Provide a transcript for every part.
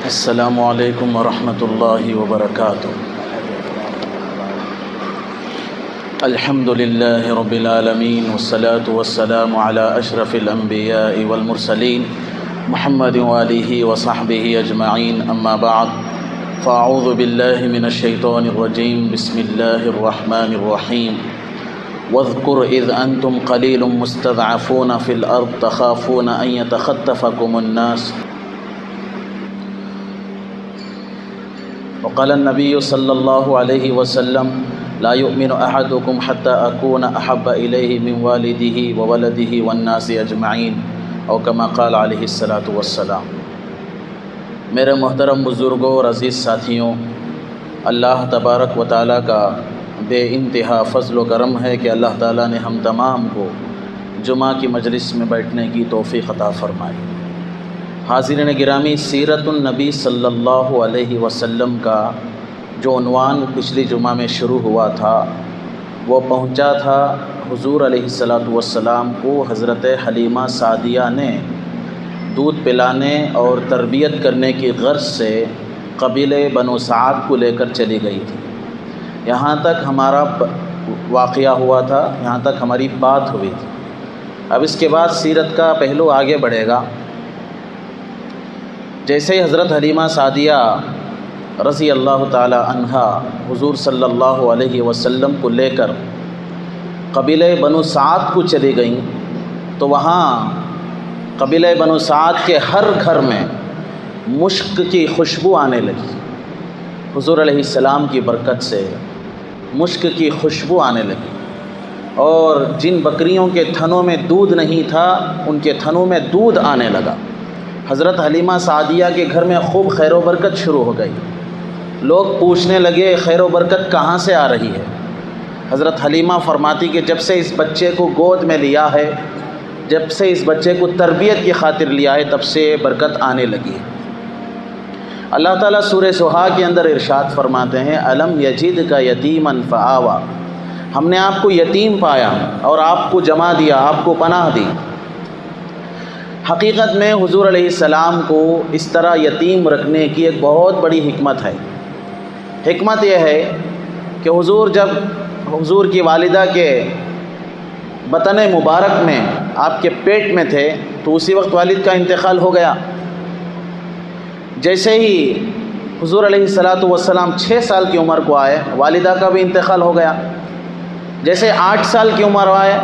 السلام علیکم ورحمۃ اللہ وبرکاتہ۔ الحمد للہ رب العالمین والصلاة والسلام علی اشرف الانبیاء والمرسلین محمد وآلہ وصحبہ اجمعین، اما بعد فاعوذ باللہ من الشیطان الرجیم، بسم اللہ الرحمن الرحیم۔ واذکر اذ انتم قلیل مستضعفون فی الارض تخافون ان یتخطفکم الناس وقال النبی صلی اللہ علیہ وسلم لا یؤمن احدکم حتی اکون احب الیہ من والدہ وولدہ والناس اجمعین، او کما قال علیہ الصلاۃ والسلام۔ میرے محترم بزرگوں اور عزیز ساتھیوں، اللہ تبارک و تعالیٰ کا بے انتہا فضل و کرم ہے کہ اللہ تعالیٰ نے ہم تمام کو جمعہ کی مجلس میں بیٹھنے کی توفیق عطا فرمائی۔ حاضرین گرامی، سیرت النبی صلی اللہ علیہ وسلم کا جو عنوان پچھلی جمعہ میں شروع ہوا تھا، وہ پہنچا تھا حضور علیہ الصلاۃ والسلام کو حضرت حلیمہ سعدیہ نے دودھ پلانے اور تربیت کرنے کی غرض سے قبیلہ بنو سعد کو لے کر چلی گئی تھی۔ یہاں تک ہمارا واقعہ ہوا تھا، یہاں تک ہماری بات ہوئی تھی۔ اب اس کے بعد سیرت کا پہلو آگے بڑھے گا۔ جیسے ہی حضرت حلیمہ سعدیہ رضی اللہ تعالی عنہا حضور صلی اللہ علیہ وسلم کو لے کر قبیلہ بنو سعد کو چلی گئیں، تو وہاں قبیلہ بنو سعد کے ہر گھر میں مشک کی خوشبو آنے لگی۔ حضور علیہ السلام کی برکت سے مشک کی خوشبو آنے لگی، اور جن بکریوں کے تھنوں میں دودھ نہیں تھا ان کے تھنوں میں دودھ آنے لگا۔ حضرت حلیمہ سعدیہ کے گھر میں خوب خیر و برکت شروع ہو گئی۔ لوگ پوچھنے لگے خیر و برکت کہاں سے آ رہی ہے؟ حضرت حلیمہ فرماتی کہ جب سے اس بچے کو گود میں لیا ہے، جب سے اس بچے کو تربیت کی خاطر لیا ہے، تب سے برکت آنے لگی ہے۔ اللہ تعالیٰ سورہ سوہا کے اندر ارشاد فرماتے ہیں، الم یجدک یتیما فآویٰ، ہم نے آپ کو یتیم پایا اور آپ کو جمع دیا، آپ کو پناہ دی۔ حقیقت میں حضور علیہ السلام کو اس طرح یتیم رکھنے کی ایک بہت بڑی حکمت ہے۔ حکمت یہ ہے کہ جب حضور کی والدہ کے بطن مبارک میں آپ کے پیٹ میں تھے تو اسی وقت والد کا انتقال ہو گیا۔ جیسے ہی حضور علیہ الصلاۃ والسلام 6 سال کی عمر کو آئے، والدہ کا بھی انتقال ہو گیا۔ جیسے 8 سال کی عمر آئے،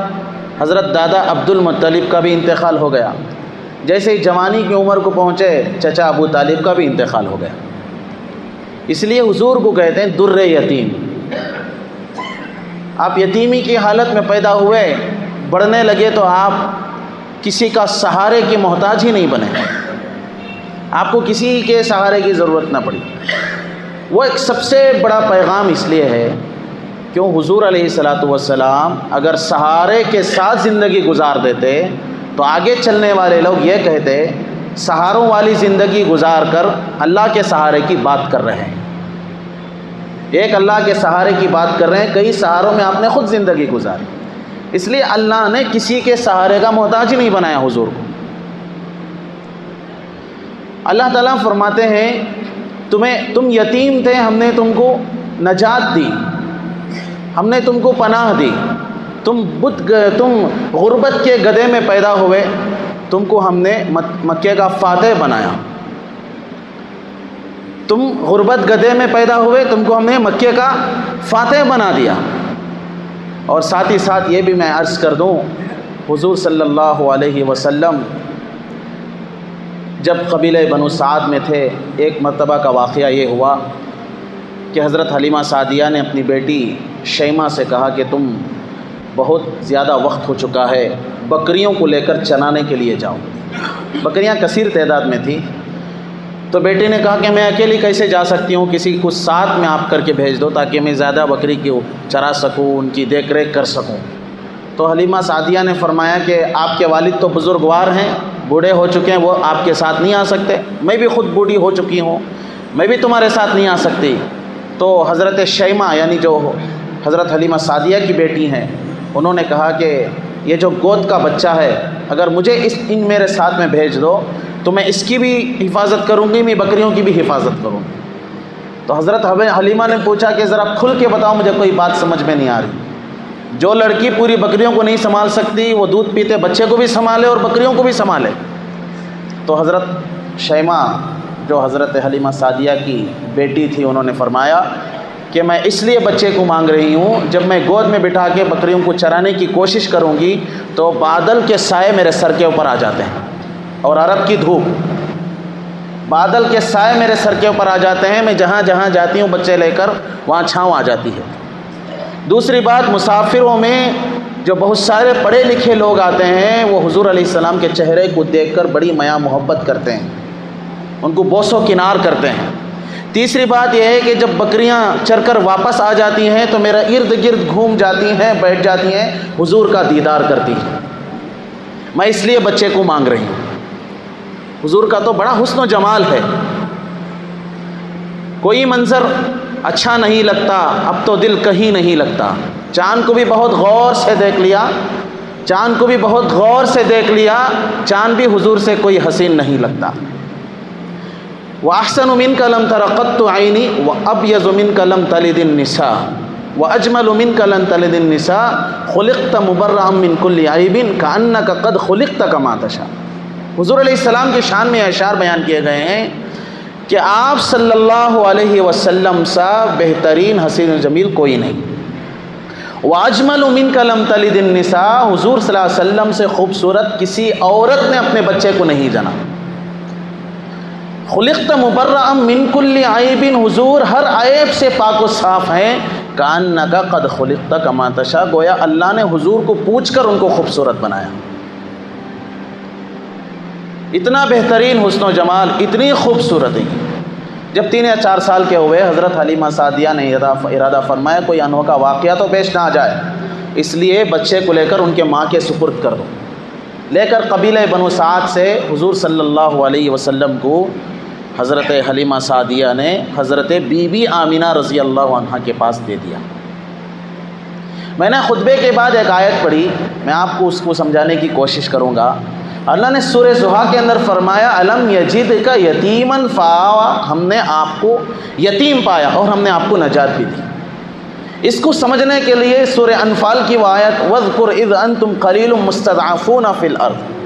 حضرت دادا عبد المطلب کا بھی انتقال ہو گیا۔ جیسے ہی جوانی کی عمر کو پہنچے، چچا ابو طالب کا بھی انتقال ہو گیا۔ اس لیے حضور کو کہتے ہیں در یتیم۔ آپ یتیمی کی حالت میں پیدا ہوئے، بڑھنے لگے تو آپ کسی کا سہارے کی محتاج ہی نہیں بنے، آپ کو کسی کے سہارے کی ضرورت نہ پڑی۔ وہ ایک سب سے بڑا پیغام اس لیے ہے کیوں حضور علیہ الصلاۃ والسلام اگر سہارے کے ساتھ زندگی گزار دیتے تو آگے چلنے والے لوگ یہ کہتے سہاروں والی زندگی گزار کر اللہ کے سہارے کی بات کر رہے ہیں۔ ایک اللہ کے سہارے کی بات کر رہے ہیں، کئی سہاروں میں آپ نے خود زندگی گزاری۔ اس لیے اللہ نے کسی کے سہارے کا محتاج ہی نہیں بنایا حضور کو۔ اللہ تعالیٰ فرماتے ہیں تم یتیم تھے، ہم نے تم کو نجات دی، ہم نے تم کو پناہ دی۔ تم غربت کے گدھے میں پیدا ہوئے، تم کو ہم نے مکے کا فاتح بنایا۔ تم غربت گدھے میں پیدا ہوئے، تم کو ہم نے مکے کا فاتح بنا دیا۔ اور ساتھ ہی ساتھ یہ بھی میں عرض کر دوں، حضور صلی اللہ علیہ وسلم جب قبیلہ بنو سعد میں تھے، ایک مرتبہ کا واقعہ یہ ہوا کہ حضرت حلیمہ سعدیہ نے اپنی بیٹی شیمہ سے کہا کہ تم بہت زیادہ وقت ہو چکا ہے، بکریوں کو لے کر چرانے کے لیے جاؤ۔ بکریاں کثیر تعداد میں تھیں، تو بیٹی نے کہا کہ میں اکیلی کیسے جا سکتی ہوں، کسی کو ساتھ میں آپ کر کے بھیج دو تاکہ میں زیادہ بکری کو چرا سکوں، ان کی دیکھ ریکھ کر سکوں۔ تو حلیمہ سعدیہ نے فرمایا کہ آپ کے والد تو بزرگوار ہیں، بوڑھے ہو چکے ہیں، وہ آپ کے ساتھ نہیں آ سکتے، میں بھی خود بوڑھی ہو چکی ہوں، میں بھی تمہارے ساتھ نہیں آ سکتی۔ تو حضرت شیمہ یعنی جو حضرت حلیمہ سعدیہ کی بیٹی ہیں، انہوں نے کہا کہ یہ جو گود کا بچہ ہے، اگر مجھے ان میرے ساتھ میں بھیج دو تو میں اس کی بھی حفاظت کروں گی، میں بکریوں کی بھی حفاظت کروں گی۔ تو حضرت حلیمہ نے پوچھا کہ ذرا کھل کے بتاؤ، مجھے کوئی بات سمجھ میں نہیں آ رہی۔ جو لڑکی پوری بکریوں کو نہیں سنبھال سکتی، وہ دودھ پیتے بچے کو بھی سنبھالے اور بکریوں کو بھی سنبھالے۔ تو حضرت شیمہ جو حضرت حلیمہ سعدیہ کی بیٹی تھی، انہوں نے فرمایا کہ میں اس لیے بچے کو مانگ رہی ہوں، جب میں گود میں بٹھا کے بکریوں کو چرانے کی کوشش کروں گی تو بادل کے سائے میرے سر کے اوپر آ جاتے ہیں، اور عرب کی دھوپ، بادل کے سائے میرے سر کے اوپر آ جاتے ہیں، میں جہاں جہاں جاتی ہوں بچے لے کر وہاں چھاؤں آ جاتی ہے۔ دوسری بات، مسافروں میں جو بہت سارے پڑھے لکھے لوگ آتے ہیں، وہ حضور علیہ السلام کے چہرے کو دیکھ کر بڑی میاں محبت کرتے ہیں، ان کو بوس و کنار کرتے ہیں۔ تیسری بات یہ ہے کہ جب بکریاں چر کر واپس آ جاتی ہیں تو میرا ارد گرد گھوم جاتی ہیں، بیٹھ جاتی ہیں، حضور کا دیدار کرتی ہیں۔ میں اس لیے بچے کو مانگ رہی ہوں۔ حضور کا تو بڑا حسن و جمال ہے، کوئی منظر اچھا نہیں لگتا، اب تو دل کہیں نہیں لگتا۔ چاند کو بھی بہت غور سے دیکھ لیا، چاند کو بھی بہت غور سے دیکھ لیا، چاند بھی حضور سے کوئی حسین نہیں لگتا۔ وَأَحْسَنُ مِنْكَ لَمْ تَرَ قَطُّ عَيْنِي وَأَبْيَضُ مِنْكَ لَمْ تَلِدِ النِّسَاءُ وَأَجْمَلُ مِنْكَ لَمْ تَلِدِ النِّسَاءُ خُلِقْتَ مُبَرَّأً مِنْ كُلِّ عَيْبٍ كَأَنَّكَ قَدْ خُلِقْتَ كَمَا تَشَاءُ۔ حضور علیہ السلام کی شان میں اشعار بیان کیے گئے ہیں کہ آپ صلی اللہ علیہ وسلم سا بہترین حسین و جمیل کوئی نہیں۔ وَأَجْمَلُ مِنْكَ لَمْ تَلِدِ النِّسَاءُ، حضور صلی اللہ علیہ وسلم سے خوبصورت کسی عورت نے اپنے بچے کو نہیں جنا۔ خلقت مبرأ من کل عیب، حضور ہر عیب سے پاک و صاف ہیں۔ کأنک قد خلقت کما تشاء، گویا اللہ نے حضور کو پوچھ کر ان کو خوبصورت بنایا۔ اتنا بہترین حسن و جمال، اتنی خوبصورتی۔ جب 3 یا 4 سال کے ہوئے، حضرت حلیمہ سعدیہ نے ارادہ فرمایا کوئی انوکھا واقعہ تو پیش نہ آ جائے، اس لیے بچے کو لے کر ان کے ماں کے سپرد کر دو۔ لے کر قبیلہ بنو سعد سے حضور صلی اللہ علیہ وسلم کو حضرت حلیمہ سعدیہ نے حضرت بی بی آمینہ رضی اللہ عنہ کے پاس دے دیا۔ میں نے خطبے کے بعد ایک آیت پڑھی، میں آپ کو اس کو سمجھانے کی کوشش کروں گا۔ اللہ نے سورہ زحا کے اندر فرمایا الم یجدک یتیما فآویٰ، ہم نے آپ کو یتیم پایا اور ہم نے آپ کو نجات بھی دی۔ اس کو سمجھنے کے لیے سورہ انفال کی وہ آیت وَاذْكُرْ إِذْ أَنْتُمْ قَلِيلٌ مُسْتَضْعَفُونَ فِي الْأَرْضِ،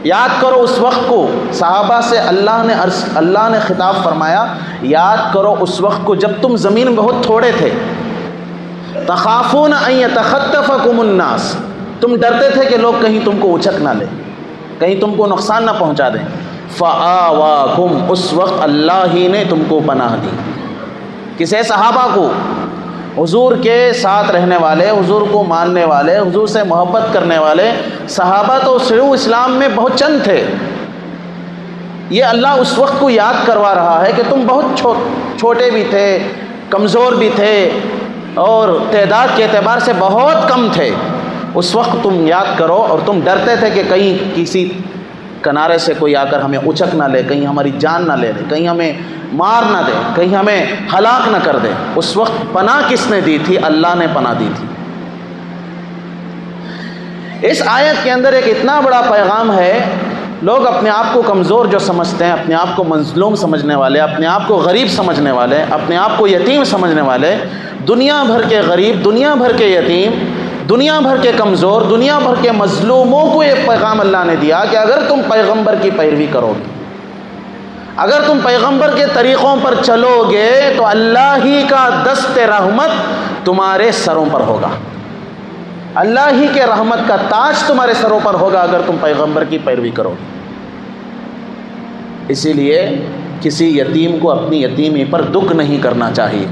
یاد کرو اس وقت کو، صحابہ سے اللہ نے خطاب فرمایا یاد کرو اس وقت کو جب تم زمین میں بہت تھوڑے تھے۔ تخافون ان یتخطفکم الناس، تم ڈرتے تھے کہ لوگ کہیں تم کو اچک نہ لیں، کہیں تم کو نقصان نہ پہنچا دیں۔ فآواکم، اس وقت اللہ ہی نے تم کو پناہ دی۔ کسے؟ صحابہ کو، حضور کے ساتھ رہنے والے، حضور کو ماننے والے، حضور سے محبت کرنے والے صحابہ تو شروع اسلام میں بہت چند تھے۔ یہ اللہ اس وقت کو یاد کروا رہا ہے کہ تم بہت چھوٹے بھی تھے، کمزور بھی تھے اور تعداد کے اعتبار سے بہت کم تھے۔ اس وقت تم یاد کرو، اور تم ڈرتے تھے کہ کہیں کسی کنارے سے کوئی آ کر ہمیں اچک نہ لے، کہیں ہماری جان نہ لے لے، کہیں ہمیں مار نہ دے، کہیں ہمیں ہلاک نہ کر دے۔ اس وقت پناہ کس نے دی تھی؟ اللہ نے پناہ دی تھی۔ اس آیت کے اندر ایک اتنا بڑا پیغام ہے۔ لوگ اپنے آپ کو کمزور جو سمجھتے ہیں، اپنے آپ کو مظلوم سمجھنے والے، اپنے آپ کو غریب سمجھنے والے، اپنے آپ کو یتیم سمجھنے والے، دنیا بھر کے غریب، دنیا بھر کے یتیم، دنیا بھر کے کمزور، دنیا بھر کے مظلوموں کو یہ پیغام اللہ نے دیا کہ اگر تم پیغمبر کی پیروی کرو گے، اگر تم پیغمبر کے طریقوں پر چلو گے تو اللہ ہی کا دست رحمت تمہارے سروں پر ہوگا، اللہ ہی کے رحمت کا تاج تمہارے سروں پر ہوگا اگر تم پیغمبر کی پیروی کرو گے۔ اسی لیے کسی یتیم کو اپنی یتیمی پر دکھ نہیں کرنا چاہیے،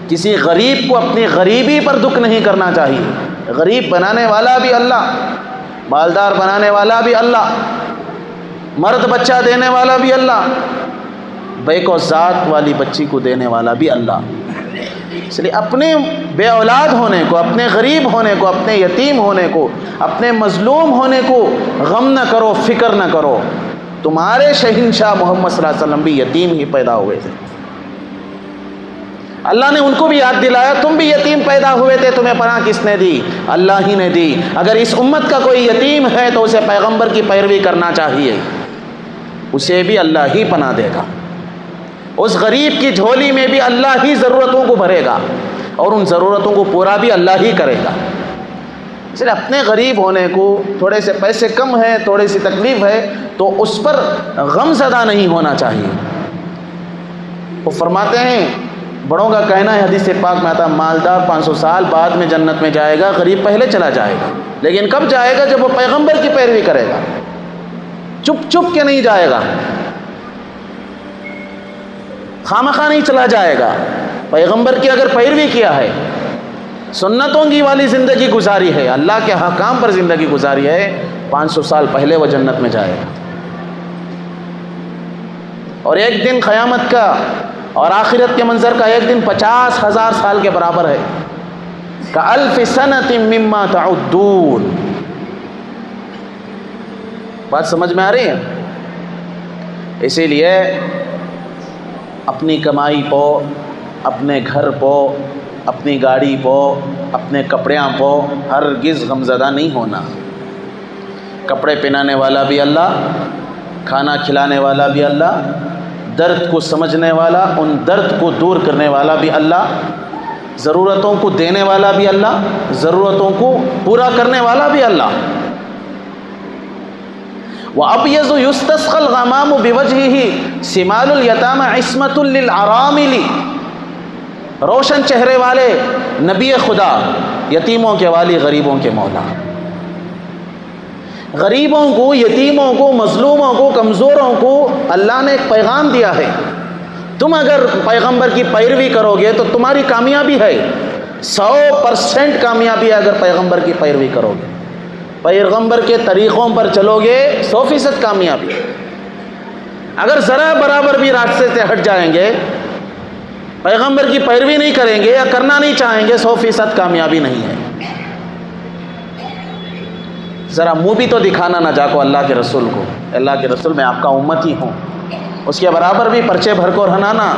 کسی غریب کو اپنی غریبی پر دکھ نہیں کرنا چاہیے۔ غریب بنانے والا بھی اللہ، مالدار بنانے والا بھی اللہ، مرد بچہ دینے والا بھی اللہ، بیک و ذات والی بچی کو دینے والا بھی اللہ۔ اس لیے اپنے بے اولاد ہونے کو، اپنے غریب ہونے کو، اپنے یتیم ہونے کو، اپنے مظلوم ہونے کو غم نہ کرو، فکر نہ کرو۔ تمہارے شہنشاہ محمد صلی اللہ علیہ وسلم بھی یتیم ہی پیدا ہوئے تھے، اللہ نے ان کو بھی یاد دلایا تم بھی یتیم پیدا ہوئے تھے، تمہیں پناہ کس نے دی؟ اللہ ہی نے دی۔ اگر اس امت کا کوئی یتیم ہے تو اسے پیغمبر کی پیروی کرنا چاہیے، اسے بھی اللہ ہی پناہ دے گا، اس غریب کی جھولی میں بھی اللہ ہی ضرورتوں کو بھرے گا، اور ان ضرورتوں کو پورا بھی اللہ ہی کرے گا۔ اس لیے اپنے غریب ہونے کو، تھوڑے سے پیسے کم ہیں، تھوڑی سی تکلیف ہے، تو اس پر غم زدہ نہیں ہونا چاہیے۔ وہ فرماتے ہیں، بڑوں کا کہنا ہے، حدیث پاک میں آتا، مالدار 500 سال بعد میں جنت میں جائے گا، غریب پہلے چلا جائے گا۔ لیکن کب جائے گا؟ جب وہ پیغمبر کی پیروی کرے گا، چپ چپ کے نہیں جائے گا، خامخواہ نہیں چلا جائے گا۔ پیغمبر کی اگر پیروی کیا ہے، سنتوں کی والی زندگی گزاری ہے، اللہ کے حکام پر زندگی گزاری ہے، 500 سال پہلے وہ جنت میں جائے گا۔ اور ایک دن قیامت کا اور آخرت کے منظر کا ایک دن 50,000 سال کے برابر ہے، کألف سنۃ مما تعدون۔ بات سمجھ میں آ رہی ہے؟ اسی لیے اپنی کمائی پو، اپنے گھر پو، اپنی گاڑی پو، اپنے کپڑیاں پو ہرگز غمزدہ نہیں ہونا۔ کپڑے پہنانے والا بھی اللہ، کھانا کھلانے والا بھی اللہ، درد کو سمجھنے والا، ان درد کو دور کرنے والا بھی اللہ، ضرورتوں کو دینے والا بھی اللہ، ضرورتوں کو پورا کرنے والا بھی اللہ۔ وَأَبْيَضُ يُسْتَسْقَى الْغَمَامُ بِوَجْهِهِ سِمَالُ الْيَتَامَى عِصْمَةٌ لِّلْأَرَامِلِ، روشن چہرے والے نبی خدا، یتیموں کے والی، غریبوں کے مولا۔ غریبوں کو، یتیموں کو، مظلوموں کو، کمزوروں کو اللہ نے ایک پیغام دیا ہے، تم اگر پیغمبر کی پیروی کرو گے تو تمہاری کامیابی ہے، 100% کامیابی ہے اگر پیغمبر کی پیروی کرو گے، پیغمبر کے طریقوں پر چلو گے 100% کامیابی۔ اگر ذرا برابر بھی راستے سے ہٹ جائیں گے، پیغمبر کی پیروی نہیں کریں گے یا کرنا نہیں چاہیں گے، 100% کامیابی نہیں ہے۔ ذرا منہ بھی تو دکھانا نہ جا کو اللہ کے رسول کو، اللہ کے رسول میں آپ کا امتی ہوں، اس کے برابر بھی پرچے بھر کو رہنانا،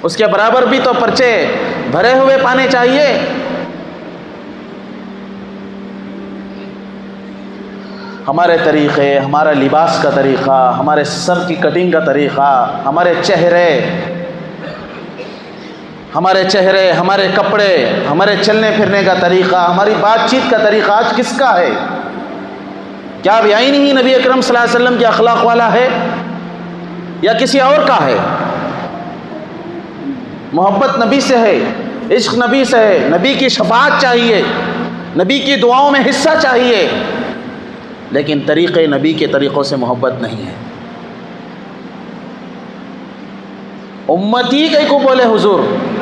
اس کے برابر بھی تو پرچے بھرے ہوئے پانے چاہیے۔ ہمارے طریقے، ہمارا لباس کا طریقہ، ہمارے سر کی کٹنگ کا طریقہ، ہمارے چہرے، ہمارے کپڑے، ہمارے چلنے پھرنے کا طریقہ، ہماری بات چیت کا طریقہ آج کس کا ہے؟ کیا بیائی ہی نبی اکرم صلی اللہ علیہ وسلم کے اخلاق والا ہے یا کسی اور کا ہے؟ محبت نبی سے ہے، عشق نبی سے ہے، نبی کی شفاعت چاہیے، نبی کی دعاؤں میں حصہ چاہیے، لیکن طریقے نبی کے طریقوں سے محبت نہیں ہے۔ امتی کئی کو بولے حضور،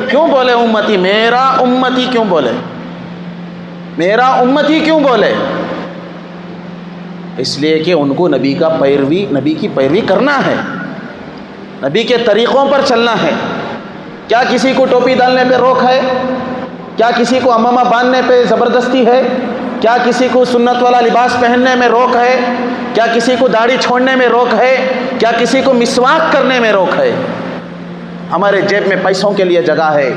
کیوں بولے امتی؟ میرا امتی کیوں بولے؟ میرا امتی کیوں بولے؟ اس لیے کہ ان کو نبی کی پیروی کرنا ہے، نبی کے طریقوں پر چلنا ہے۔ کیا کسی کو ٹوپی ڈالنے پہ روک ہے؟ کیا کسی کو امامہ باندھنے پہ زبردستی ہے؟ کیا کسی کو سنت والا لباس پہننے میں روک ہے؟ کیا کسی کو داڑھی چھوڑنے میں روک ہے؟ کیا کسی کو مسواک کرنے میں روک ہے؟ ہمارے جیب میں پیسوں کے لیے جگہ ہے،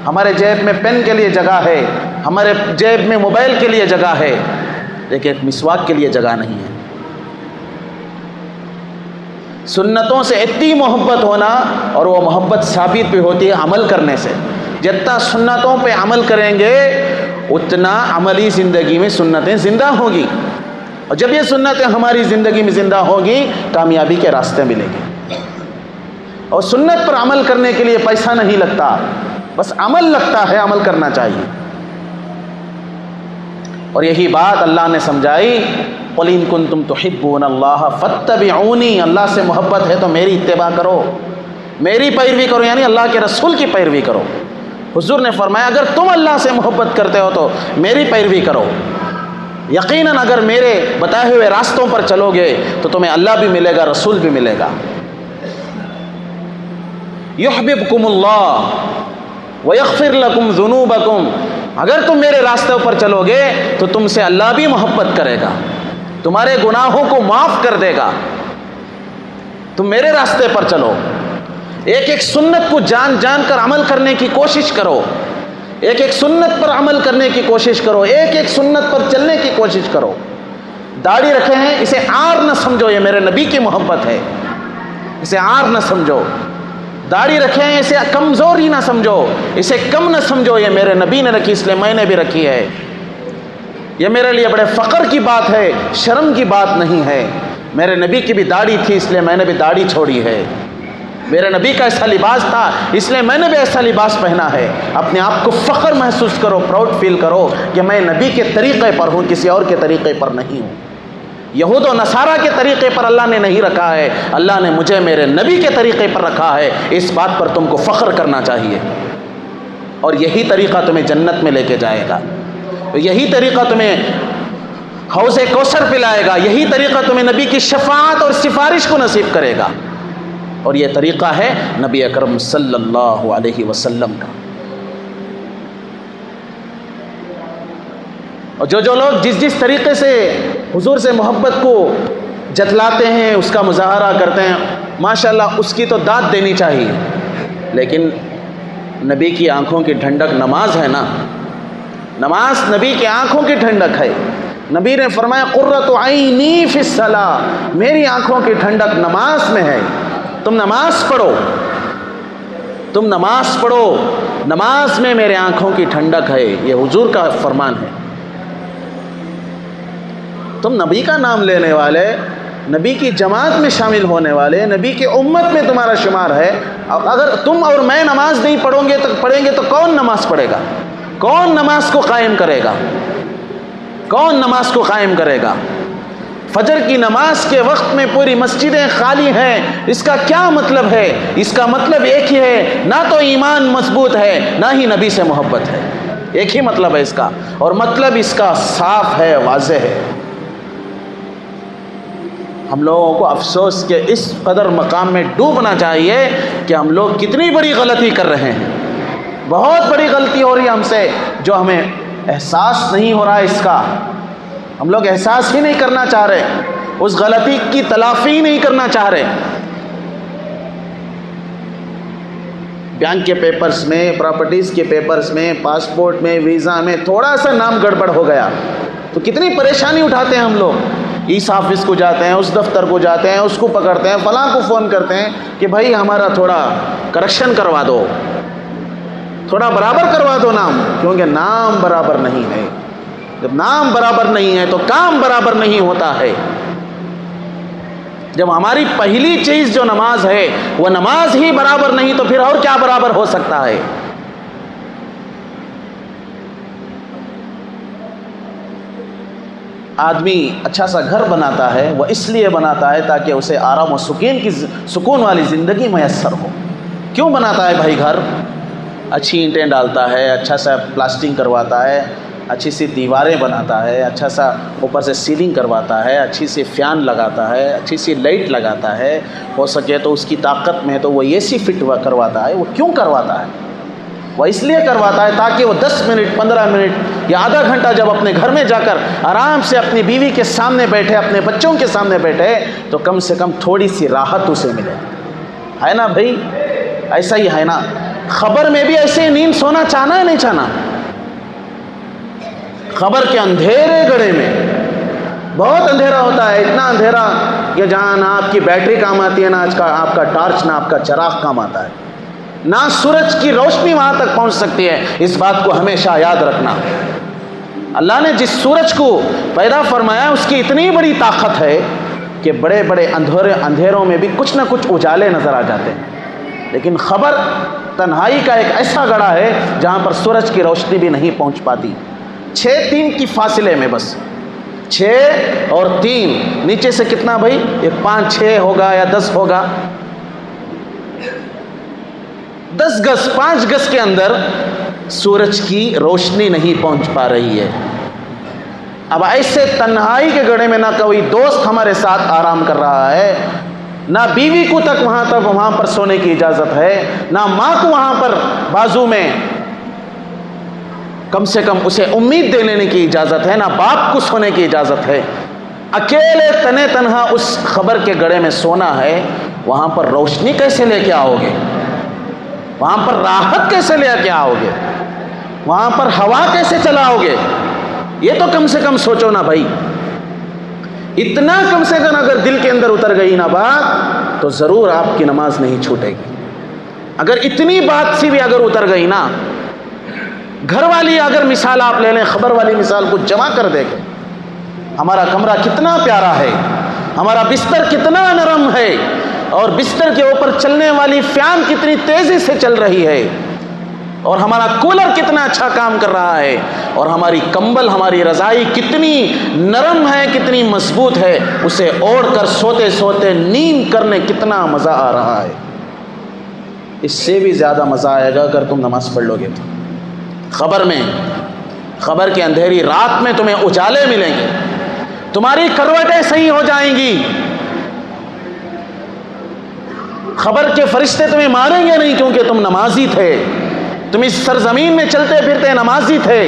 ہمارے جیب میں پین کے لیے جگہ ہے، ہمارے جیب میں موبائل کے لیے جگہ ہے، لیکن مسواک کے لیے جگہ نہیں ہے۔ سنتوں سے اتنی محبت ہونا، اور وہ محبت ثابت بھی ہوتی ہے عمل کرنے سے۔ جتنا سنتوں پہ عمل کریں گے اتنا عملی زندگی میں سنتیں زندہ ہوگی، اور جب یہ سنتیں ہماری زندگی میں زندہ ہوگی کامیابی کے راستے ملیں گے۔ اور سنت پر عمل کرنے کے لیے پیسہ نہیں لگتا، بس عمل لگتا ہے، عمل کرنا چاہیے۔ اور یہی بات اللہ نے سمجھائی، قُلْ إِن كُنتُمْ تُحِبُّونَ اللَّهَ فَاتَّبِعُونِي، اللہ سے محبت ہے تو میری اتباع کرو، میری پیروی کرو، یعنی اللہ کے رسول کی پیروی کرو۔ حضور نے فرمایا اگر تم اللہ سے محبت کرتے ہو تو میری پیروی کرو، یقیناً اگر میرے بتائے ہوئے راستوں پر چلو گے تو تمہیں اللہ بھی ملے گا، رسول بھی ملے گا۔ یحببکم اللہ ویغفر لکم ذنوبکم، اگر تم میرے راستوں پر چلو گے تو تم سے اللہ بھی محبت کرے گا، تمہارے گناہوں کو معاف کر دے گا۔ تم میرے راستے پر چلو، ایک ایک سنت کو جان جان کر عمل کرنے کی کوشش کرو، ایک ایک سنت پر عمل کرنے کی کوشش کرو، ایک ایک سنت پر چلنے کی کوشش کرو۔ داڑھی رکھے ہیں، اسے عار نہ سمجھو، یہ میرے نبی کی محبت ہے، اسے عار نہ سمجھو۔ داڑھی رکھے ہیں، اسے کمزوری نہ سمجھو، اسے کم نہ سمجھو، یہ میرے نبی نے رکھی اس لیے میں نے بھی رکھی ہے۔ یہ میرے لیے بڑے فخر کی بات ہے، شرم کی بات نہیں ہے۔ میرے نبی کی بھی داڑھی تھی اس لیے میں نے بھی داڑھی چھوڑی ہے۔ میرے نبی کا ایسا لباس تھا اس لیے میں نے بھی ایسا لباس پہنا ہے۔ اپنے آپ کو فخر محسوس کرو، پراؤڈ فیل کرو کہ میں نبی کے طریقے پر ہوں، کسی اور کے طریقے پر نہیں ہوں۔ یہود و نصارہ کے طریقے پر اللہ نے نہیں رکھا ہے، اللہ نے مجھے میرے نبی کے طریقے پر رکھا ہے۔ اس بات پر تم کو فخر کرنا چاہیے، اور یہی طریقہ تمہیں جنت میں لے کے جائے گا، یہی طریقہ تمہیں حوض کوثر پلائے گا، یہی طریقہ تمہیں نبی کی شفاعت اور سفارش کو نصیب کرے گا، اور یہ طریقہ ہے نبی اکرم صلی اللہ علیہ وسلم کا۔ اور جو لوگ جس طریقے سے حضور سے محبت کو جتلاتے ہیں، اس کا مظاہرہ کرتے ہیں، ماشاءاللہ اس کی تو داد دینی چاہیے، لیکن نبی کی آنکھوں کی ٹھنڈک نماز ہے نا، نماز نبی کی آنکھوں کی ٹھنڈک ہے۔ نبی نے فرمایا قرۃ عینی فی الصلاۃ، میری آنکھوں کی ٹھنڈک نماز میں ہے۔ تم نماز پڑھو، تم نماز پڑھو، نماز میں میرے آنکھوں کی ٹھنڈک ہے، یہ حضور کا فرمان ہے۔ تم نبی کا نام لینے والے، نبی کی جماعت میں شامل ہونے والے، نبی کی امت میں تمہارا شمار ہے، اگر تم اور میں نماز نہیں پڑھیں گے تو کون نماز پڑھے گا؟ کون نماز کو قائم کرے گا؟ کون نماز کو قائم کرے گا؟ فجر کی نماز کے وقت میں پوری مسجدیں خالی ہیں، اس کا کیا مطلب ہے؟ اس کا مطلب ایک ہی ہے، نہ تو ایمان مضبوط ہے، نہ ہی نبی سے محبت ہے، ایک ہی مطلب ہے اس کا، اور مطلب اس کا صاف ہے، واضح ہے۔ ہم لوگوں کو افسوس کہ اس قدر مقام میں ڈوبنا چاہیے کہ ہم لوگ کتنی بڑی غلطی کر رہے ہیں، بہت بڑی غلطی ہو رہی ہے ہم سے، جو ہمیں احساس نہیں ہو رہا ہے اس کا، ہم لوگ احساس ہی نہیں کرنا چاہ رہے، اس غلطی کی تلافی نہیں کرنا چاہ رہے۔ بینک کے پیپرز میں، پراپرٹیز کے پیپرز میں، پاسپورٹ میں، ویزا میں تھوڑا سا نام گڑبڑ ہو گیا تو کتنی پریشانی اٹھاتے ہیں ہم لوگ۔ اس آفس کو جاتے ہیں، اس دفتر کو جاتے ہیں، اس کو پکڑتے ہیں، فلاں کو فون کرتے ہیں کہ بھائی ہمارا تھوڑا کریکشن کروا دو، تھوڑا برابر کروا دو نام، کیونکہ نام برابر نہیں ہے۔ جب نام برابر نہیں ہے تو کام برابر نہیں ہوتا ہے۔ جب ہماری پہلی چیز جو نماز ہے وہ نماز ہی برابر نہیں تو پھر اور کیا برابر ہو سکتا ہے؟ آدمی اچھا سا گھر بناتا ہے، وہ اس لیے بناتا ہے تاکہ اسے آرام و سکون والی زندگی میسر ہو۔ کیوں بناتا ہے بھائی گھر؟ اچھی اینٹیں ڈالتا ہے، اچھا سا پلاسٹنگ کرواتا ہے، اچھی سی دیواریں بناتا ہے، اچھا سا اوپر سے سیلنگ کرواتا ہے، اچھی سی فین لگاتا ہے، اچھی سی لائٹ لگاتا ہے، ہو سکے تو اس کی طاقت میں تو وہ اے سی فٹ کرواتا ہے۔ وہ کیوں کرواتا ہے؟ وہ اس لیے کرواتا ہے تاکہ وہ 10 منٹ 15 منٹ یا آدھا گھنٹہ جب اپنے گھر میں جا کر آرام سے اپنی بیوی کے سامنے بیٹھے، اپنے بچوں کے سامنے بیٹھے، تو کم سے کم تھوڑی سی راحت اسے ملے، ہے نا بھائی؟ ایسا ہی ہے نا؟ خبر میں بھی ایسے نیند سونا چاہنا ہے نہیں چاہنا؟ خبر کے اندھیرے گڑھے میں بہت اندھیرا ہوتا ہے، اتنا اندھیرا کہ جہاں نہ آپ کی بیٹری کام آتی ہے، نہ آپ کا ٹارچ، نہ آپ کا چراغ کام آتا ہے، نہ سورج کی روشنی وہاں تک پہنچ سکتی ہے۔ اس بات کو ہمیشہ یاد رکھنا، اللہ نے جس سورج کو پیدا فرمایا اس کی اتنی بڑی طاقت ہے کہ بڑے بڑے اندھیروں میں بھی کچھ نہ کچھ اجالے نظر آ جاتے ہیں، لیکن خبر تنہائی کا ایک ایسا گڑھا ہے جہاں پر سورج کی روشنی بھی نہیں پہنچ پاتی۔ 6-3 کی فاصلے میں، بس 6 اور 3 نیچے سے کتنا بھائی؟ ایک 5-6 ہوگا یا 10 ہوگا، 10 گز 5 گز کے اندر سورج کی روشنی نہیں پہنچ پا رہی ہے۔ اب ایسے تنہائی کے گڑھے میں نہ کوئی دوست ہمارے ساتھ آرام کر رہا ہے، نہ بیوی کو تک وہاں پر سونے کی اجازت ہے، نہ ماں کو وہاں پر بازو میں کم سے کم اسے امید دے لینے کی اجازت ہے، نہ باپ کو سونے کی اجازت ہے۔ اکیلے تنے تنہا اس خبر کے گڑھے میں سونا ہے، وہاں پر روشنی کیسے لے کے آؤ گے؟ وہاں پر راحت کیسے لے کے آؤ گے؟ وہاں پر ہوا کیسے چلاؤ گے؟ یہ تو کم سے کم سوچو نا بھائی۔ اتنا کم سے کم اگر دل کے اندر اتر گئی نا بات، تو ضرور آپ کی نماز نہیں چھوٹے گی۔ اگر اتنی بات سی بھی اگر اتر گئی نا، گھر والی اگر مثال آپ لے لیں، خبر والی مثال کو جمع کر دے گے، ہمارا کمرہ کتنا پیارا ہے، ہمارا بستر کتنا نرم ہے، اور بستر کے اوپر چلنے والی فین کتنی تیزی سے چل رہی ہے، اور ہمارا کولر کتنا اچھا کام کر رہا ہے، اور ہماری کمبل، ہماری رضائی کتنی نرم ہے، کتنی مضبوط ہے، اسے اوڑھ کر سوتے سوتے نیند کرنے کتنا مزہ آ رہا ہے۔ اس سے بھی زیادہ مزہ آئے گا اگر تم نماز پڑھ لو گے تو۔ خبر کے اندھیری رات میں تمہیں اجالے ملیں گے، تمہاری کروٹیں صحیح ہو جائیں گی، خبر کے فرشتے تمہیں ماریں گے نہیں، کیونکہ تم نمازی تھے، تم اس سرزمین میں چلتے پھرتے نمازی تھے،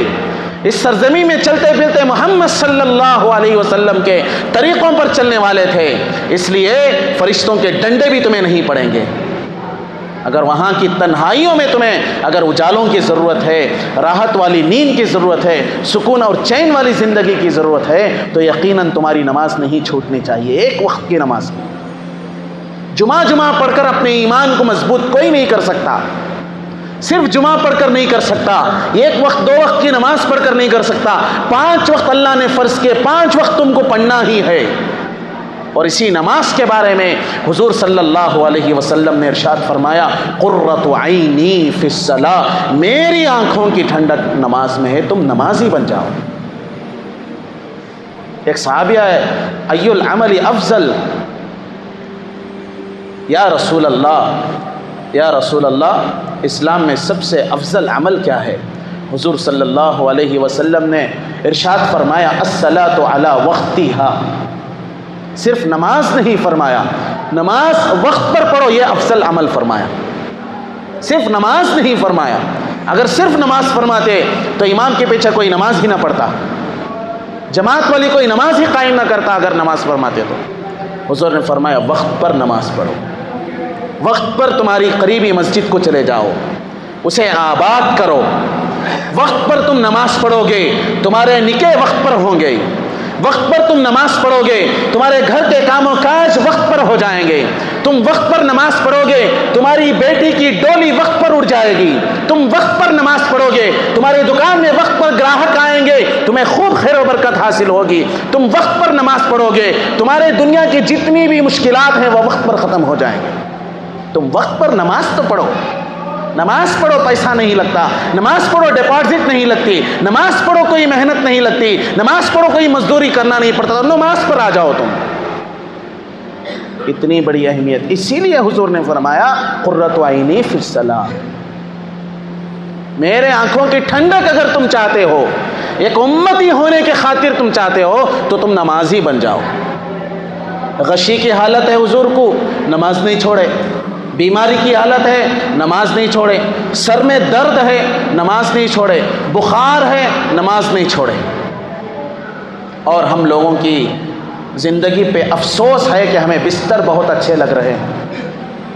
اس سرزمین میں چلتے پھرتے محمد صلی اللہ علیہ وسلم کے طریقوں پر چلنے والے تھے، اس لیے فرشتوں کے ڈنڈے بھی تمہیں نہیں پڑیں گے۔ اگر وہاں کی تنہائیوں میں تمہیں اگر اجالوں کی ضرورت ہے، راحت والی نیند کی ضرورت ہے، سکون اور چین والی زندگی کی ضرورت ہے، تو یقیناً تمہاری نماز نہیں چھوٹنی چاہیے، ایک وقت کی نماز میں۔ جمعہ پڑھ کر اپنے ایمان کو مضبوط کوئی نہیں کر سکتا، صرف جمعہ پڑھ کر نہیں کر سکتا، ایک وقت 2 وقت کی نماز پڑھ کر نہیں کر سکتا، 5 وقت اللہ نے فرض کیے، 5 وقت تم کو پڑھنا ہی ہے۔ اور اسی نماز کے بارے میں حضور صلی اللہ علیہ وسلم نے ارشاد فرمایا، قرۃ عینی فی الصلاۃ، میری آنکھوں کی ٹھنڈک نماز میں ہے، تم نمازی بن جاؤ۔ ایک صحابیہ ہے، ای العمل افضل، یا رسول اللہ اسلام میں سب سے افضل عمل کیا ہے؟ حضور صلی اللہ علیہ وسلم نے ارشاد فرمایا، الصلاۃ علی وقتها، صرف نماز نہیں فرمایا، نماز وقت پر پڑھو یہ افضل عمل فرمایا، صرف نماز نہیں فرمایا۔ اگر صرف نماز فرماتے تو امام کے پیچھے کوئی نماز ہی نہ پڑھتا، جماعت والی کوئی نماز ہی قائم نہ کرتا اگر نماز فرماتے تو۔ حضور نے فرمایا وقت پر نماز پڑھو، وقت پر تمہاری قریبی مسجد کو چلے جاؤ، اسے آباد کرو، وقت پر تم نماز پڑھو گے تمہارے نکاح وقت پر ہوں گے، وقت پر تم نماز پڑھو گے تمہارے گھر کے کام و کاج وقت پر ہو جائیں گے، تم وقت پر نماز پڑھو گے تمہاری بیٹی کی ڈولی وقت پر اٹھ جائے گی، تم وقت پر نماز پڑھو گے تمہاری دکان میں وقت پر گراہک آئیں گے، تمہیں خوب خیر و برکت حاصل ہوگی، تم وقت پر نماز پڑھو گے تمہارے دنیا کی جتنی بھی مشکلات ہیں وہ وقت پر ختم ہو جائیں گے۔ تم وقت پر نماز تو پڑھو، نماز پڑھو پیسہ نہیں لگتا، نماز پڑھو ڈپازٹ نہیں لگتی، نماز پڑھو کوئی محنت نہیں لگتی، نماز پڑھو کوئی مزدوری کرنا نہیں پڑتا، نماز پر آ جاؤ تم۔ اتنی بڑی اہمیت، اسی لیے حضور نے فرمایا قرۃ عینی فی الصلاۃ، میرے آنکھوں کی ٹھنڈک اگر تم چاہتے ہو، ایک امتی ہونے کے خاطر تم چاہتے ہو تو تم نمازی بن جاؤ۔ غشی کی حالت ہے حضور کو، نماز نہیں چھوڑے، بیماری کی حالت ہے نماز نہیں چھوڑے، سر میں درد ہے نماز نہیں چھوڑے، بخار ہے نماز نہیں چھوڑے۔ اور ہم لوگوں کی زندگی پہ افسوس ہے کہ ہمیں بستر بہت اچھے لگ رہے ہیں،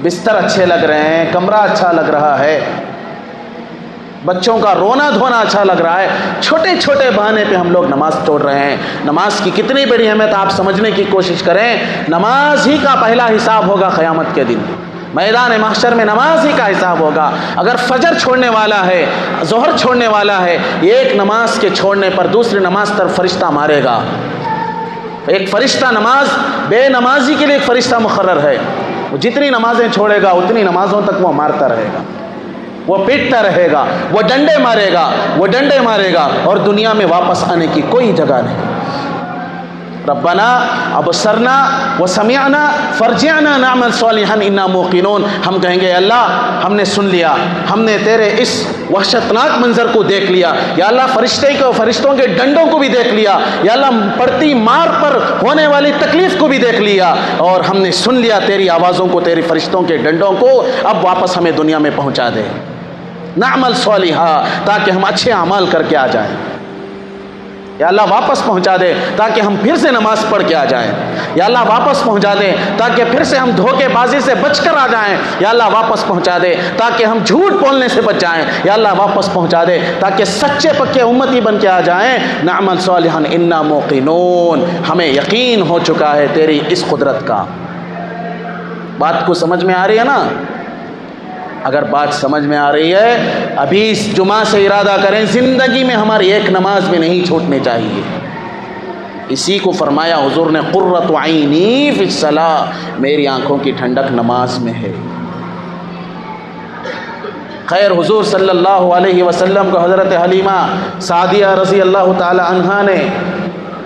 بستر اچھے لگ رہے ہیں، کمرہ اچھا لگ رہا ہے، بچوں کا رونا دھونا اچھا لگ رہا ہے، چھوٹے چھوٹے بہانے پہ ہم لوگ نماز چھوڑ رہے ہیں۔ نماز کی کتنی بڑی اہمیت آپ سمجھنے کی کوشش کریں، نماز ہی کا پہلا حساب ہوگا قیامت کے دن، میدان محشر میں نماز ہی کا حساب ہوگا۔ اگر فجر چھوڑنے والا ہے، ظہر چھوڑنے والا ہے، ایک نماز کے چھوڑنے پر دوسری نماز طرف فرشتہ مارے گا، ایک فرشتہ نماز، بے نمازی کے لیے ایک فرشتہ مقرر ہے، وہ جتنی نمازیں چھوڑے گا اتنی نمازوں تک وہ مارتا رہے گا، وہ پیٹتا رہے گا، وہ ڈنڈے مارے گا، وہ ڈنڈے مارے گا، اور دنیا میں واپس آنے کی کوئی جگہ نہیں۔ ربنا ابصرنا وسمعنا فرجعنا نعمل صالحا انا موقنون، ہم کہیں گے اللہ ہم نے سن لیا، ہم نے تیرے اس وحشتناک منظر کو دیکھ لیا، یا اللہ فرشتوں کے ڈنڈوں کو بھی دیکھ لیا، یا اللہ پڑتی مار پر ہونے والی تکلیف کو بھی دیکھ لیا، اور ہم نے سن لیا تیری آوازوں کو، تیری فرشتوں کے ڈنڈوں کو، اب واپس ہمیں دنیا میں پہنچا دے، نعمل صالحا، تاکہ ہم اچھے اعمال کر کے آ جائیں، یا اللہ واپس پہنچا دے تاکہ ہم پھر سے نماز پڑھ کے آ جائیں، یا اللہ واپس پہنچا دے تاکہ پھر سے ہم دھوکے بازی سے بچ کر آ جائیں، یا اللہ واپس پہنچا دے تاکہ ہم جھوٹ بولنے سے بچ جائیں، یا اللہ واپس پہنچا دے تاکہ سچے پکے امتی بن کے آ جائیں۔ نعمل صالحا انا موقنون، ہمیں یقین ہو چکا ہے تیری اس قدرت کا۔ بات کو سمجھ میں آ رہی ہے نا؟ اگر بات سمجھ میں آ رہی ہے، ابھی اس جمعہ سے ارادہ کریں زندگی میں ہماری ایک نماز بھی نہیں چھوٹنے چاہیے۔ اسی کو فرمایا حضور نے قرۃ عینی فی الصلاۃ، میری آنکھوں کی ٹھنڈک نماز میں ہے۔ خیر حضور صلی اللہ علیہ وسلم کو حضرت حلیمہ سعدیہ رضی اللہ تعالی عنہا نے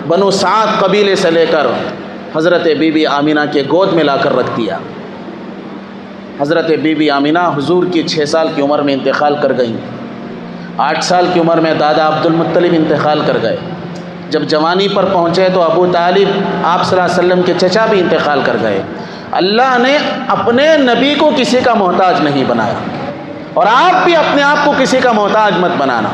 بنو سعد قبیلے سے لے کر حضرت بی بی آمینہ کے گود میں لا کر رکھ دیا۔ حضرت بی بی آمینہ حضور کی 6 سال کی عمر میں انتقال کر گئیں۔ 8 سال کی عمر میں دادا عبد المطلب انتقال کر گئے۔ جب جوانی پر پہنچے تو ابو طالب آپ صلی اللہ علیہ وسلم کے چچا بھی انتقال کر گئے۔ اللہ نے اپنے نبی کو کسی کا محتاج نہیں بنایا، اور آپ بھی اپنے آپ کو کسی کا محتاج مت بنانا۔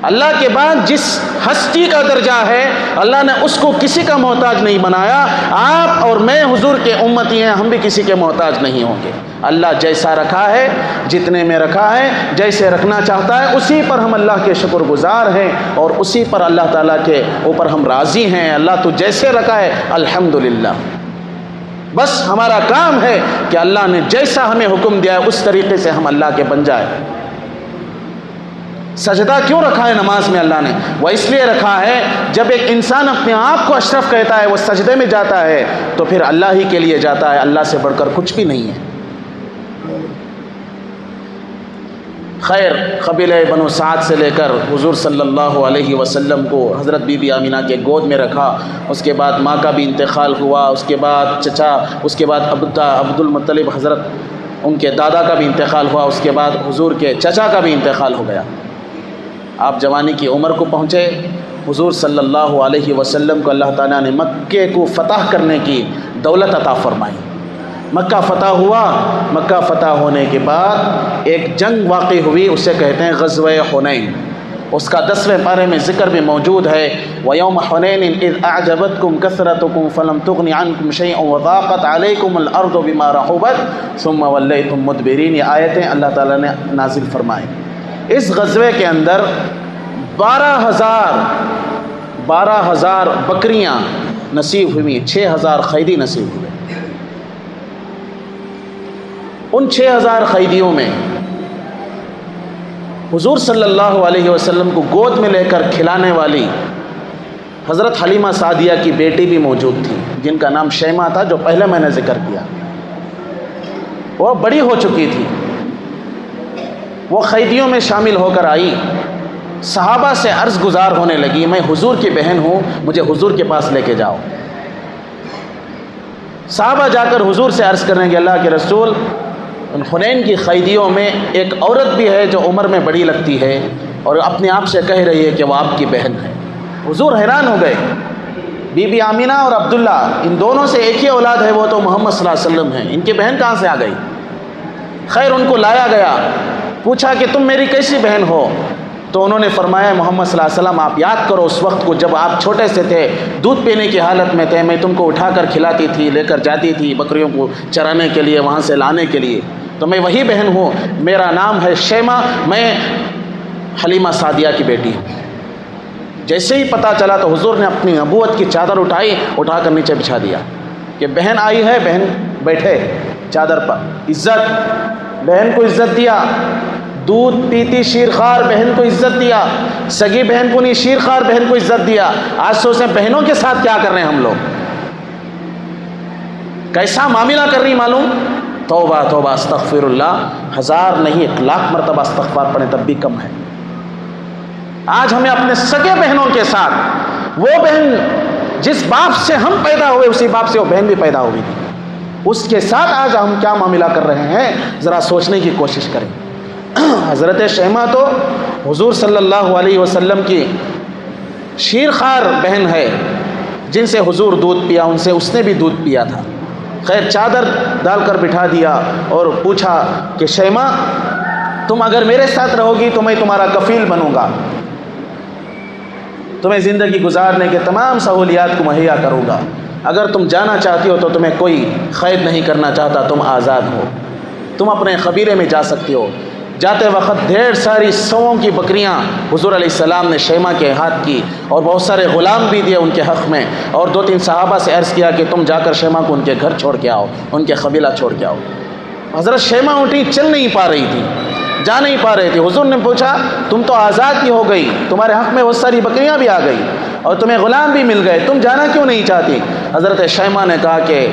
اللہ کے بعد جس ہستی کا درجہ ہے اللہ نے اس کو کسی کا محتاج نہیں بنایا۔ آپ اور میں حضور کے امتی ہیں، ہم بھی کسی کے محتاج نہیں ہوں گے۔ اللہ جیسا رکھا ہے، جتنے میں رکھا ہے، جیسے رکھنا چاہتا ہے اسی پر ہم اللہ کے شکر گزار ہیں، اور اسی پر اللہ تعالیٰ کے اوپر ہم راضی ہیں۔ اللہ تو جیسے رکھا ہے الحمدللہ۔ بس ہمارا کام ہے کہ اللہ نے جیسا ہمیں حکم دیا ہے اس طریقے سے ہم اللہ کے بن جائیں۔ سجدہ کیوں رکھا ہے نماز میں اللہ نے؟ وہ اس لیے رکھا ہے جب ایک انسان اپنے آپ کو اشرف کہتا ہے، وہ سجدے میں جاتا ہے تو پھر اللہ ہی کے لیے جاتا ہے، اللہ سے بڑھ کر کچھ بھی نہیں ہے۔ خیر قبیلہ بنو سعد سے لے کر حضور صلی اللہ علیہ وسلم کو حضرت بی بی آمینہ کے گود میں رکھا، اس کے بعد ماں کا بھی انتقال ہوا، اس کے بعد چچا، اس کے بعد عبد المطلب حضرت ان کے دادا کا بھی انتقال ہوا، اس کے بعد حضور کے چچا کا بھی انتقال ہو گیا۔ آپ جوانی کی عمر کو پہنچے، حضور صلی اللہ علیہ وسلم کو اللہ تعالیٰ نے مکے کو فتح کرنے کی دولت عطا فرمائی۔ مکہ فتح ہوا، مکہ فتح ہونے کے بعد ایک جنگ واقع ہوئی، اسے کہتے ہیں غزوہ حنین۔ اس کا 10ویں پارے میں ذکر بھی موجود ہے، وَيَوْمَ حُنَيْنٍ إِذْ أَعْجَبَتْكُمْ كَثْرَتُكُمْ فَلَمْ تُغْنِ عَنْكُمْ شَيْئًا وَضَاقَتْ عَلَيْكُمُ الْأَرْضُ بِمَا رَحُبَتْ ثُمَّ وَلَّيْتُمْ مُدْبِرِينَ۔ یہ آیتیں اللہ تعالیٰ نے نازل فرمائیں۔ اس غزوے کے اندر 12,000 بکریاں نصیب ہوئی، 6,000 قیدی نصیب ہوئے۔ ان 6,000 قیدیوں میں حضور صلی اللہ علیہ وسلم کو گود میں لے کر کھلانے والی حضرت حلیمہ سعدیہ کی بیٹی بھی موجود تھی، جن کا نام شیمہ تھا، جو پہلے میں نے ذکر کیا۔ وہ بڑی ہو چکی تھی، وہ قیدیوں میں شامل ہو کر آئی، صحابہ سے عرض گزار ہونے لگی، میں حضور کی بہن ہوں، مجھے حضور کے پاس لے کے جاؤ۔ صحابہ جا کر حضور سے عرض کرنے کے اللہ کے رسول، حنین کی قیدیوں میں ایک عورت بھی ہے جو عمر میں بڑی لگتی ہے اور اپنے آپ سے کہہ رہی ہے کہ وہ آپ کی بہن ہے۔ حضور حیران ہو گئے، بی بی آمینہ اور عبداللہ ان دونوں سے ایک ہی اولاد ہے، وہ تو محمد صلی اللہ علیہ وسلم ہیں، ان کی بہن کہاں سے آ گئی؟ خیر ان کو لایا گیا، پوچھا کہ تم میری کیسی بہن ہو؟ تو انہوں نے فرمایا محمد صلی اللہ علیہ وسلم آپ یاد کرو اس وقت کو جب آپ چھوٹے سے تھے، دودھ پینے کی حالت میں تھے، میں تم کو اٹھا کر کھلاتی تھی، لے کر جاتی تھی بکریوں کو چرانے کے لیے، وہاں سے لانے کے لیے، تو میں وہی بہن ہوں، میرا نام ہے شیمہ، میں حلیمہ سعدیہ کی بیٹی ہوں۔ جیسے ہی پتہ چلا تو حضور نے اپنی نبوت کی چادر اٹھائی، اٹھا کر نیچے بچھا دیا کہ بہن آئی ہے، بہن بیٹھے چادر پر، عزت، بہن کو عزت دیا۔ دودھ پیتی شیرخوار بہن کو عزت دیا، سگی بہن کو نہیں، شیرخوار بہن کو عزت دیا۔ آج سوچیں بہنوں کے ساتھ کیا کر رہے ہیں ہم لوگ، کیسا معاملہ کر رہی معلوم؟ توبہ توبہ، استغفر اللہ، 1000 نہیں 1,00,000 مرتبہ استغفار پڑھیں تب بھی کم ہے۔ آج ہمیں اپنے سگے بہنوں کے ساتھ، وہ بہن جس باپ سے ہم پیدا ہوئے اسی باپ سے وہ بہن بھی پیدا ہوئی تھی، اس کے ساتھ آج ہم کیا معاملہ کر رہے ہیں، ذرا سوچنے کی کوشش کریں۔ حضرت شیمہ تو حضور صلی اللہ علیہ وسلم کی شیرخوار بہن ہے، جن سے حضور دودھ پیا، ان سے اس نے بھی دودھ پیا تھا۔ خیر چادر ڈال کر بٹھا دیا اور پوچھا کہ شیمہ تم اگر میرے ساتھ رہو گی تو میں تمہارا کفیل بنوں گا، تمہیں زندگی گزارنے کے تمام سہولیات کو مہیا کروں گا۔ اگر تم جانا چاہتی ہو تو تمہیں کوئی قید نہیں کرنا چاہتا، تم آزاد ہو، تم اپنے قبیلے میں جا سکتی ہو۔ جاتے وقت ڈھیر ساری سووں کی بکریاں حضور علیہ السلام نے شیمہ کے ہاتھ کی، اور بہت سارے غلام بھی دیے ان کے حق میں، اور 2-3 صحابہ سے عرض کیا کہ تم جا کر شیمہ کو ان کے گھر چھوڑ کے آؤ، ان کے قبیلہ چھوڑ کے آؤ۔ حضرت شیمہ اٹھی، چل نہیں پا رہی تھی، جا نہیں پا رہے تھے۔ حضور نے پوچھا تم تو آزاد کی ہو گئی، تمہارے حق میں بہت ساری بکریاں بھی آ گئی اور تمہیں غلام بھی مل گئے، تم جانا کیوں نہیں چاہتی؟ حضرت شیمہ نے کہا کہ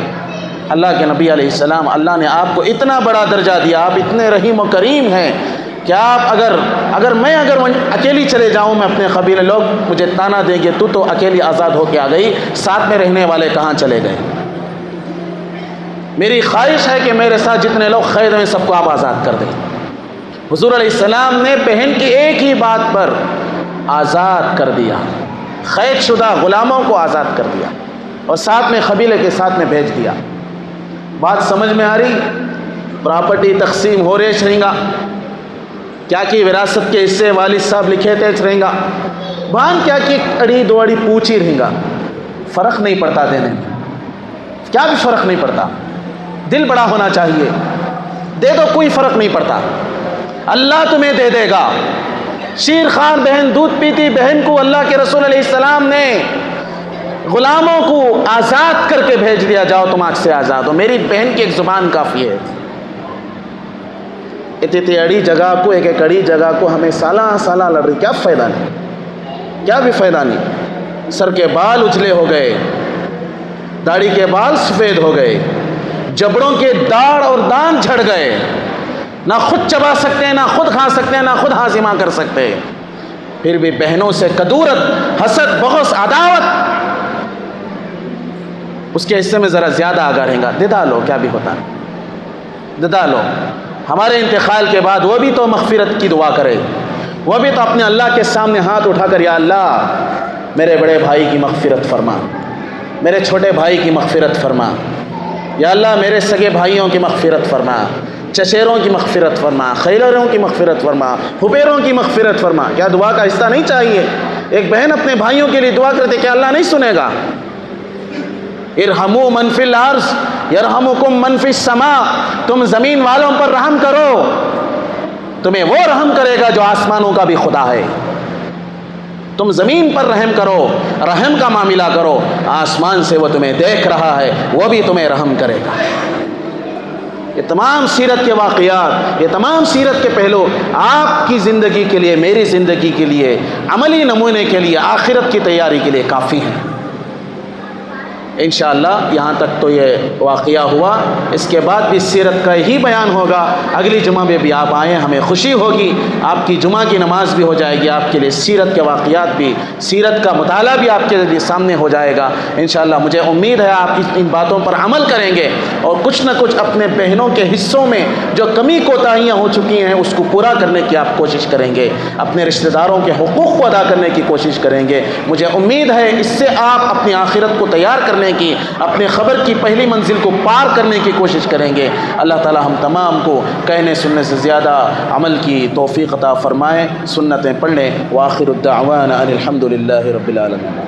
اللہ کے نبی علیہ السلام، اللہ نے آپ کو اتنا بڑا درجہ دیا، آپ اتنے رحیم و کریم ہیں کہ آپ اگر میں اکیلی چلے جاؤں میں اپنے قبیلے، لوگ مجھے تانا دیں گے تو اکیلی آزاد ہو کے آ گئی، ساتھ میں رہنے والے کہاں چلے گئے؟ میری خواہش ہے کہ میرے ساتھ جتنے لوگ قید ہیں سب کو آپ آزاد کر دیں۔ حضور علیہ السلام نے بہن کی ایک ہی بات پر آزاد کر دیا، قید شدہ غلاموں کو آزاد کر دیا، اور ساتھ میں قبیلے کے ساتھ میں بھیج دیا۔ بات سمجھ میں آ رہی؟ پراپرٹی تقسیم ہو رہے چرینگا، کیا کی وراثت کے حصے والد صاحب لکھے تھے چرینگا، بان کیا کی اڑی دو اڑی پوچھی رہنگا، فرق نہیں پڑتا دینے میں، کیا بھی فرق نہیں پڑتا، دل بڑا ہونا چاہیے، دے دو کوئی فرق نہیں پڑتا، اللہ تمہیں دے دے گا۔ شیر خان بہن دودھ پیتی بہن کو اللہ کے رسول علیہ السلام نے غلاموں کو آزاد کر کے بھیج دیا، جاؤ تم آج سے آزاد ہو۔ میری بہن کی ایک زبان کافی ہے، اتنی اڑی جگہ کو ایک اڑی جگہ کو ہمیں سالہ لڑ رہی، کیا فائدہ نہیں، کیا بھی فائدہ نہیں۔ سر کے بال اجلے ہو گئے، داڑھی کے بال سفید ہو گئے، جبڑوں کے داڑھ اور دان جھڑ گئے، نہ خود چبا سکتے ہیں، نہ خود کھا سکتے ہیں، نہ خود ہاضمہ کر سکتے، پھر بھی بہنوں سے کدورت، حسد، بغض، عداوت، اس کے حصے میں ذرا زیادہ آگاہ رہیں گا، ددا لو، کیا بھی ہوتا ہے، ددا لو۔ ہمارے انتقال کے بعد وہ بھی تو مغفرت کی دعا کرے، وہ بھی تو اپنے اللہ کے سامنے ہاتھ اٹھا کر یا اللہ میرے بڑے بھائی کی مغفرت فرما، میرے چھوٹے بھائی کی مغفرت فرما، یا اللہ میرے سگے بھائیوں کی مغفرت فرما، چچیروں کی مغفرت فرما، خیلروں کی مغفرت فرما، پھپھیروں کی مغفرت فرما۔ کیا دعا کا حصہ نہیں چاہیے؟ ایک بہن اپنے بھائیوں کے لیے دعا کرتے، کیا اللہ نہیں سنے گا؟ ارحموا من فی الارض یرحمکم من فی السماء، تم زمین والوں پر رحم کرو، تمہیں وہ رحم کرے گا جو آسمانوں کا بھی خدا ہے۔ تم زمین پر رحم کرو، رحم کا معاملہ کرو، آسمان سے وہ تمہیں دیکھ رہا ہے، وہ بھی تمہیں رحم کرے گا۔ یہ تمام سیرت کے واقعات، یہ تمام سیرت کے پہلو آپ کی زندگی کے لیے، میری زندگی کے لیے، عملی نمونے کے لیے، آخرت کی تیاری کے لیے کافی ہیں۔ انشاءاللہ یہاں تک تو یہ واقعہ ہوا، اس کے بعد بھی سیرت کا ہی بیان ہوگا۔ اگلی جمعہ میں بھی آپ آئیں، ہمیں خوشی ہوگی، آپ کی جمعہ کی نماز بھی ہو جائے گی، آپ کے لیے سیرت کے واقعات بھی، سیرت کا مطالعہ بھی آپ کے لیے سامنے ہو جائے گا انشاءاللہ۔ مجھے امید ہے آپ ان باتوں پر عمل کریں گے، اور کچھ نہ کچھ اپنے بہنوں کے حصوں میں جو کمی کوتاہیاں ہو چکی ہیں اس کو پورا کرنے کی آپ کوشش کریں گے، اپنے رشتہ داروں کے حقوق کو ادا کرنے کی کوشش کریں گے۔ مجھے امید ہے اس سے آپ اپنی آخرت کو تیار کرنے کی، اپنے خبر کی پہلی منزل کو پار کرنے کی کوشش کریں گے۔ اللہ تعالی ہم تمام کو کہنے سننے سے زیادہ عمل کی توفیق عطا فرمائے۔ سنتیں پڑھ لیں۔ وآخر الدعوانا ان الحمد للہ رب العالمین۔